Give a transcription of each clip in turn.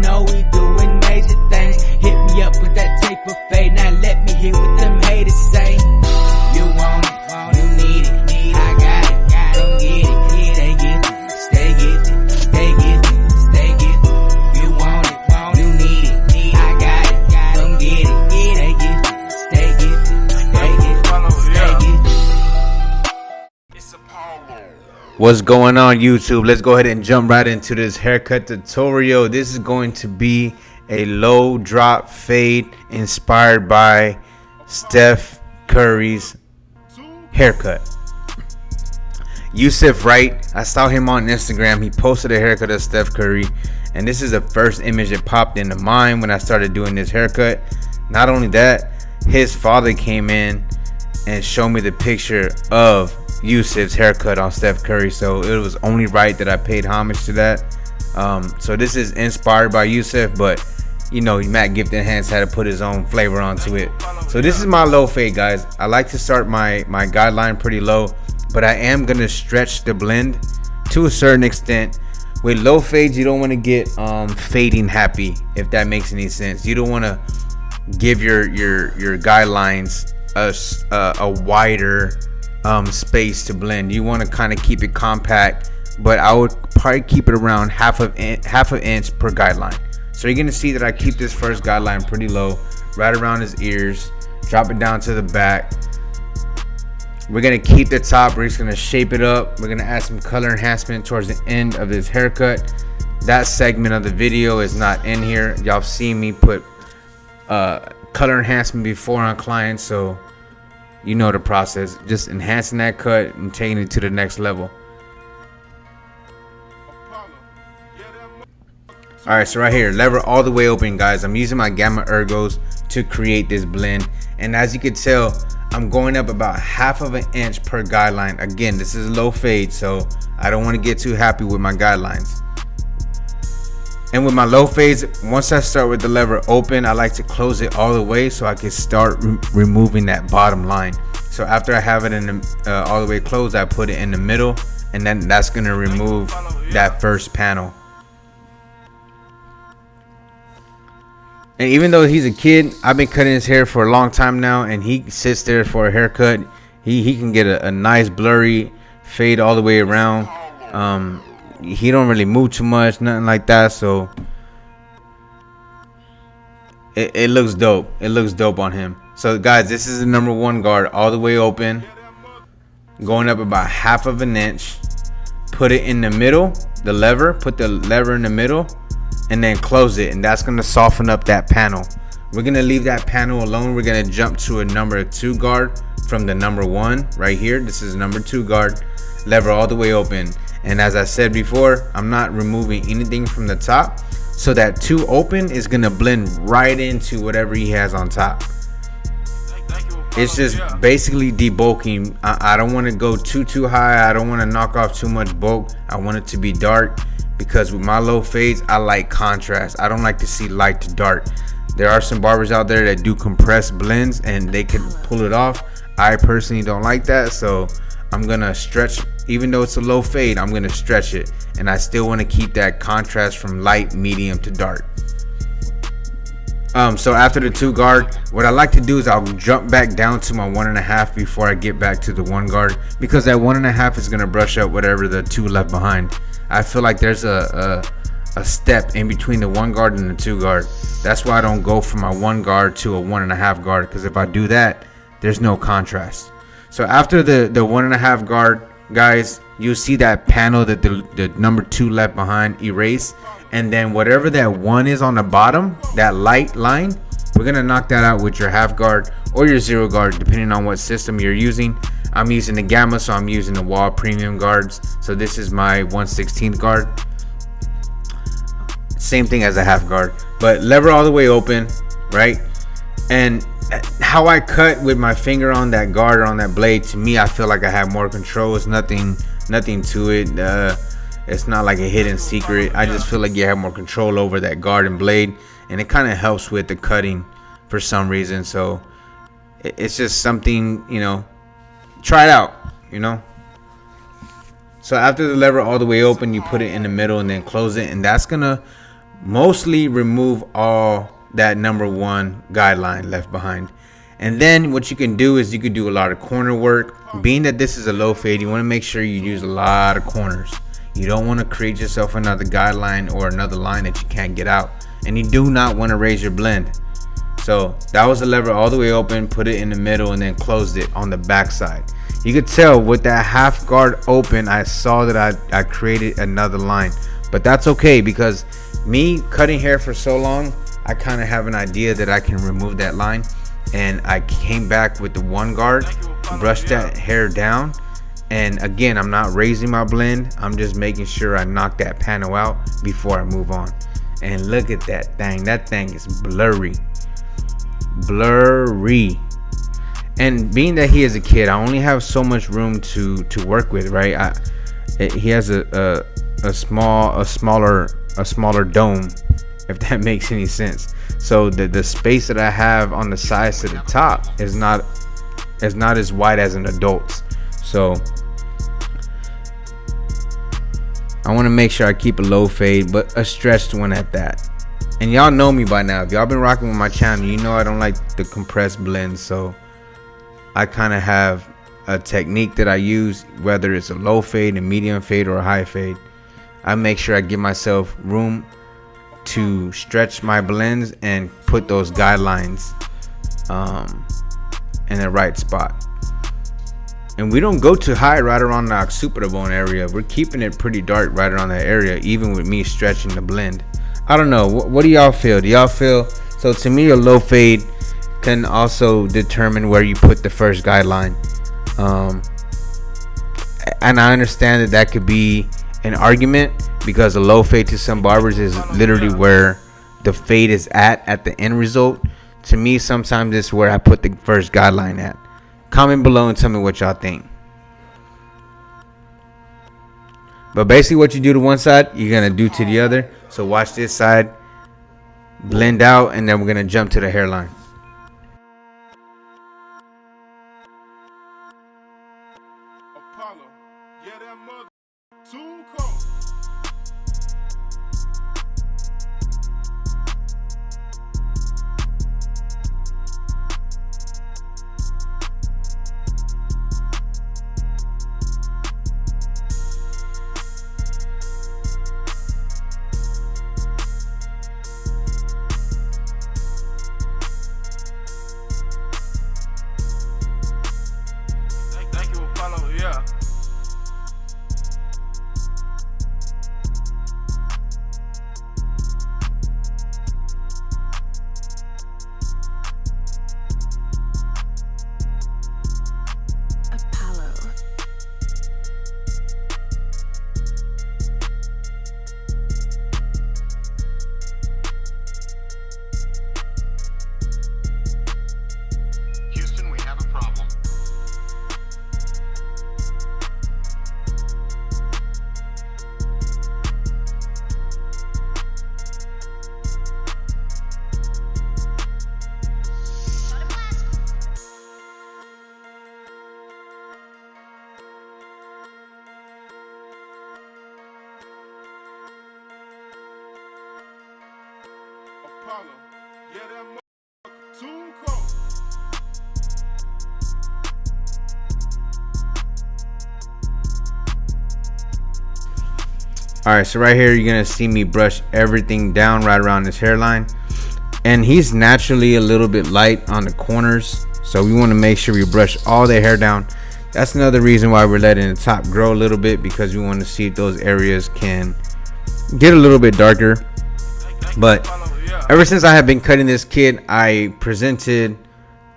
know we doing major things. Hit me up with that tape of fade. Now let me hear what them haters say. You want it, you need it, I got it, come get it, stay get it, stay get it, stay get it, stay get it. You want it, you need it, I got it, come get it, stay get it, stay get it, stay get it, stay get it. It's Apollo. What's going on, YouTube? Let's go ahead and jump right into this haircut tutorial. This is going to be a low drop fade inspired by Steph Curry's haircut. Yusuf Wright, I saw him on Instagram. He posted a haircut of Steph Curry, and this is the first image that popped into mind when I started doing this haircut. Not only that, his father came in and showed me the picture of Yusuf's haircut on Steph Curry, so it was only right that I paid homage to that. So this is inspired by Yusuf, but you know, Matt Gifted Hands had to put his own flavor onto it. So this is my low fade, guys. I like to start my guideline pretty low, but I am gonna stretch the blend to a certain extent. With low fades, you don't want to get fading happy, if that makes any sense. You don't want to give your guidelines a wider space to blend. You want to kind of keep it compact, but I would probably keep it around half an inch per guideline. So you're gonna see that I keep this first guideline pretty low, right around his ears, drop it down to the back. We're gonna keep the top, we're just gonna shape it up. We're gonna add some color enhancement towards the end of this haircut. That segment of the video is not in here. Y'all seen me put color enhancement before on clients, so you know the process. Just enhancing that cut and taking it to the next level. Alright, so right here, lever all the way open, guys. I'm using my Gamma Ergos to create this blend, and as you can tell, I'm going up about half of an inch per guideline. Again, this is a low fade, so I don't want to get too happy with my guidelines. And with my low fades, once I start with the lever open, I like to close it all the way so I can start removing that bottom line. So after I have it in the, all the way closed, I put it in the middle, and then that's going to remove that first panel. And even though he's a kid, I've been cutting his hair for a long time now, and he sits there for a haircut. He can get a nice blurry fade all the way around. He don't really move too much, nothing like that, so it looks dope. It looks dope on him. So guys, this is the number one guard, all the way open, going up about half of an inch. Put it in the middle, the lever, put the lever in the middle, and then close it, and that's gonna soften up that panel. We're gonna leave that panel alone. We're gonna jump to a number 2 guard from the number 1 right here. This is number 2 guard, lever all the way open. And as I said before, I'm not removing anything from the top, so that 2 open is gonna blend right into whatever he has on top. It's just basically debulking. I don't want to go too high. I don't want to knock off too much bulk. I want it to be dark, because with my low fades, I like contrast. I don't like to see light to dark. There are some barbers out there that do compressed blends and they can pull it off. I personally don't like that, so I'm gonna stretch. Even though it's a low fade, I'm gonna stretch it, and I still want to keep that contrast from light, medium to dark. So after the 2 guard, what I like to do is I'll jump back down to my 1.5 before I get back to the 1 guard, because that 1.5 is gonna brush up whatever the 2 left behind. I feel like there's a step in between the 1 guard and the 2 guard. That's why I don't go from my 1 guard to a 1.5 guard, because if I do that, there's no contrast. So after the 1.5 guard, guys, you see that panel that the number 2 left behind erase, and then whatever that 1 is on the bottom, that light line, we're gonna knock that out with your half guard or your 0 guard, depending on what system you're using. I'm using the Gamma, so I'm using the Wall Premium guards. So this is my 1/16 guard. Same thing as a half guard, but lever all the way open, right? And how I cut with my finger on that guard or on that blade, to me, I feel like I have more control. It's nothing to it. It's not like a hidden secret. I just feel like you have more control over that guard and blade, and it kind of helps with the cutting for some reason. So it's just something, you know, try it out, you know. So after the lever all the way open, you put it in the middle and then close it, and that's gonna mostly remove all that number one guideline left behind. And then what you can do is you could do a lot of corner work. Being that this is a low fade, you want to make sure you use a lot of corners. You don't want to create yourself another guideline or another line that you can't get out. And you do not want to raise your blend. So that was the lever all the way open, put it in the middle, and then closed it on the back side. You could tell with that half guard open, I saw that I created another line. But that's okay, because me cutting hair for so long, I kind of have an idea that I can remove that line. And I came back with the one guard, brushed that hair down. And again, I'm not raising my blend. I'm just making sure I knock that panel out before I move on. And look at that thing. That thing is blurry. And being that he is a kid, I only have so much room to work with, right? He has a smaller dome, if that makes any sense. So the space that I have on the sides to the top is not as wide as an adult's. So I want to make sure I keep a low fade, but a stretched one at that. And y'all know me by now. If y'all been rocking with my channel, you know I don't like the compressed blends. So I kind of have a technique that I use, whether it's a low fade, a medium fade, or a high fade. I make sure I give myself room to stretch my blends and put those guidelines in the right spot. And we don't go too high right around the occipito area. We're keeping it pretty dark right around that area, even with me stretching the blend. I don't know. What do y'all feel? Do y'all feel? So to me, a low fade can also determine where you put the first guideline. And I understand that could be an argument, because a low fade to some barbers is literally where the fade is at the end result. To me, sometimes it's where I put the first guideline at. Comment below and tell me what y'all think. But basically what you do to one side, you're going to do to the other. So watch this side blend out, and then we're going to jump to the hairline. Apollo, yeah, that mother too cold. Thank you, Apollo, yeah. Apollo. Houston, we have a problem. Apollo, yeah, that mother too cold. Alright, so right here you're going to see me brush everything down right around this hairline. And he's naturally a little bit light on the corners, so we want to make sure we brush all the hair down. That's another reason why we're letting the top grow a little bit, because we want to see if those areas can get a little bit darker. But ever since I have been cutting this kid, I presented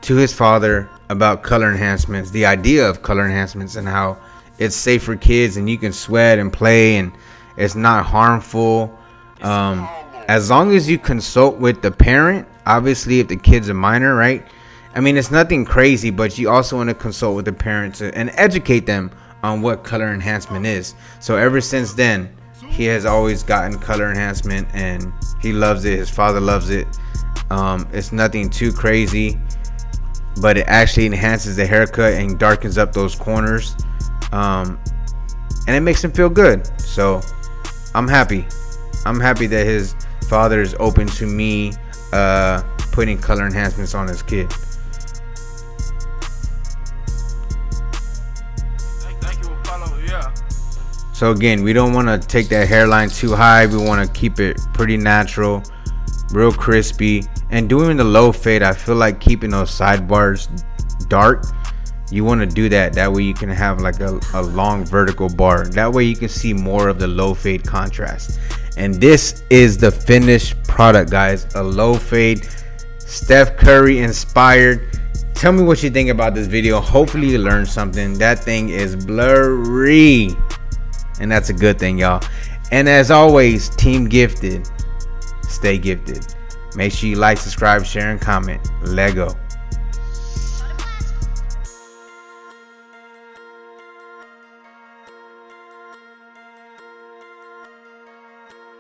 to his father about color enhancements, the idea of color enhancements, and how it's safe for kids and you can sweat and play and it's not harmful. As long as you consult with the parent, obviously if the kid's a minor, right? I mean, it's nothing crazy, but you also want to consult with the parents and educate them on what color enhancement is. So ever since then, he has always gotten color enhancement and he loves it. His father loves it. It's nothing too crazy, but it actually enhances the haircut and darkens up those corners. And it makes him feel good. So I'm happy that father is open to me putting color enhancements on his kid. Thank you, Apollo. Yeah. So again, we don't want to take that hairline too high. We want to keep it pretty natural, real crispy. And doing the low fade, I feel like keeping those sidebars dark, you want to do that. That way you can have like a long vertical bar. That way you can see more of the low fade contrast. And this is the finished product, guys. A low fade, Steph Curry inspired. Tell me what you think about this video. Hopefully you learned something. That thing is blurry, and that's a good thing, y'all. And as always, Team Gifted, stay gifted. Make sure you like, subscribe, share, and comment. Lego.